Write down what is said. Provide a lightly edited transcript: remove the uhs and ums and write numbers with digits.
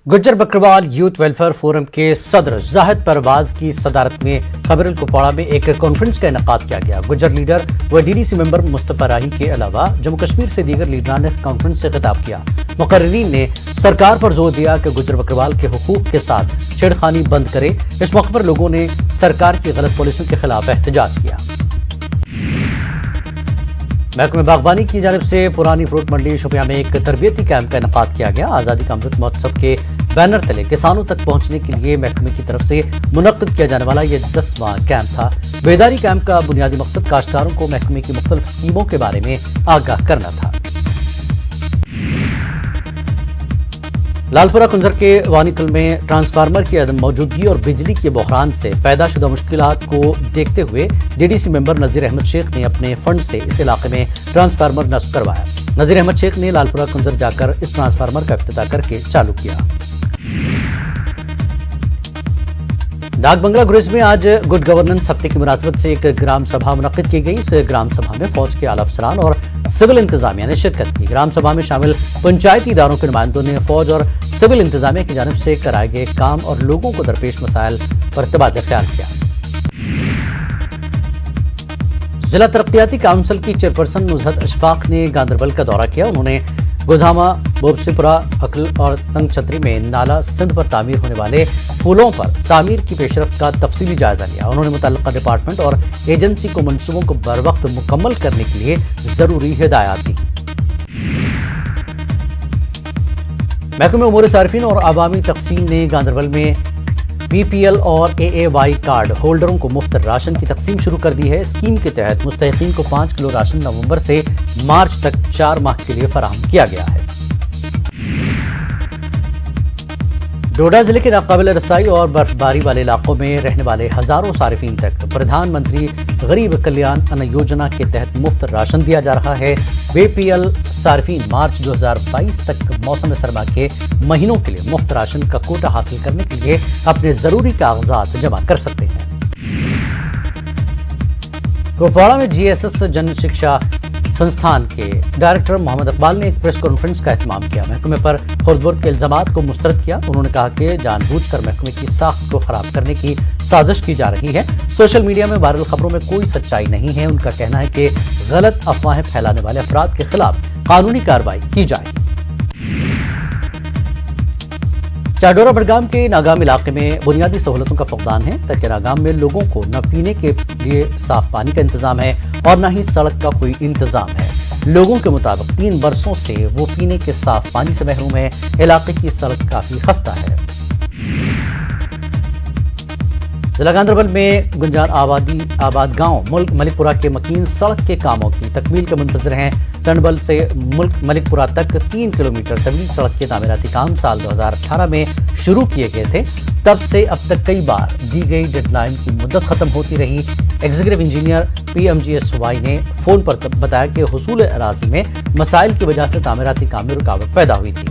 Gujjar Bakarwal youth welfare forum के सदर जाहिद परवाज की सदारत में खबर कुपवाड़ा में एक कॉन्फ्रेंस का इनेकाद किया गया। गुज्जर लीडर व डीडीसी मेंबर मुस्तफा राही के अलावा जम्मू कश्मीर से दीगर लीडरान ने कॉन्फ्रेंस से खिताब किया। मुकर्रिरीन ने सरकार पर जोर दिया कि गुज्जर बकरवाल के हुकूक के साथ छेड़खानी बंद करे। इस मौके पर लोगों ने सरकार की गलत पॉलिसियों के खिलाफ एहतजाज किया। महकमे बागबानी की जानिब से पुरानी फ्रूट मंडी शोपियां में एक तरबियती कैंप का इनेकाद किया गया। आज़ादी का अमृत महोत्सव के बैनर तले किसानों तक पहुंचने के लिए महकमे की तरफ से मुनक्किद किया जाने वाला यह 10वां कैंप था। बेदारी कैंप का बुनियादी मकसद काश्तकारों को महकमे की मुख्तलिफ स्कीमों के बारे में आगाह करना था। लालपुरा कुंजर के वानीकल में ट्रांसफार्मर की अदम मौजूदगी और बिजली के बहरान से पैदा शुदा मुश्किलात को देखते हुए डीडीसी मेंबर नज़ीर अहमद शेख ने अपने फंड से इस इलाके में ट्रांसफार्मर नस्ब करवाया। नज़ीर अहमद शेख ने लालपुरा कुंजर जाकर इस ट्रांसफार्मर का इफ्तिताह करके चालू किया। डाक बंगला गुरेज में आज गुड गवर्नेंस हफ्ते की मुनासबत से एक ग्राम सभा मुनक्किद की गई। इस ग्राम सभा में फौज के आला अफसरान और सिविल इंतजामिया ने शिरकत की। ग्राम सभा में शामिल पंचायती इदारों के नुमाइंदों ने फौज और सिविल इंतजामिया की जानिब से कराए गए काम और लोगों को दरपेश मसाइल पर तबादला ख्याल किया। जिला तरक्याती काउंसिल की चेयरपर्सन नुज़हत अशफाक ने गांधरबल का दौरा किया। उन्होंने गोधामा, बोबसीपुरा, अकल और तंग छतरी में नाला सिंध पर तामीर होने वाले पुलों पर तामीर की पेशरफ्त का तफसीली जायजा लिया। उन्होंने मुतल्लिका डिपार्टमेंट और एजेंसी को मंसूबों को बर वक्त मुकम्मल करने के लिए जरूरी हिदायत दी। महकमे उमूर सारिफीन और अवामी तकसीम ने गांधरबल में बीपीएल और एएवाई कार्ड होल्डरों को मुफ्त राशन की तकसीम शुरू कर दी है। स्कीम के तहत मुस्तहिकीन को 5 किलो राशन नवंबर से मार्च तक 4 माह के लिए फराहम किया गया है। डोडा जिले के नाकाबिल रसाई और बर्फबारी वाले इलाकों में रहने वाले हजारों सारिफीन तक प्रधानमंत्री गरीब कल्याण अन्न योजना के तहत मुफ्त राशन दिया जा रहा है। बीपीएल सारिफीन मार्च 2022 तक मौसम सरमा के महीनों के लिए मुफ्त राशन का कोटा हासिल करने के लिए अपने जरूरी कागजात जमा कर सकते हैं। कुपवाड़ा में जीएसएस जन शिक्षा संस्थान के डायरेक्टर मोहम्मद इकबाल ने एक प्रेस कॉन्फ्रेंस का एहतमाम किया। महकमे पर खुर्द-बुर्द के इल्जामात को मुस्तरद किया। उन्होंने कहा कि जानबूझकर महकमे की साख को खराब करने की साजिश की जा रही है। सोशल मीडिया में वायरल खबरों में कोई सच्चाई नहीं है। उनका कहना है कि गलत अफवाहें फैलाने वाले अफराद के खिलाफ कानूनी कार्रवाई की जाए। चाडोरा बडगाम के नागाम इलाके में बुनियादी सहूलतों का फुकदान है। तक नागाम में लोगों को न पीने के लिए साफ पानी का इंतजाम है और न ही सड़क का कोई इंतजाम है। लोगों के मुताबिक 3 बरसों से वो पीने के साफ पानी से महरूम है। इलाके की सड़क काफी खस्ता है। जिला गांधरबल में गुंजान आबाद गांव मुल्क मलिकपुरा के मकीन सड़क के कामों की तकमील के मुंतजर हैं। चंडबल से मुल्क मलिकपुरा तक 3 किलोमीटर तवील सड़क के तामीराती काम साल 2018 में शुरू किए गए थे। तब से अब तक कई बार दी गई डेडलाइन की मुद्दत खत्म होती रही। एग्जीक्यूटिव इंजीनियर PMGSY ने फोन पर बताया कि हुसूल अराज़ी में मसाइल की वजह से तामीराती काम में रुकावट पैदा हुई थी।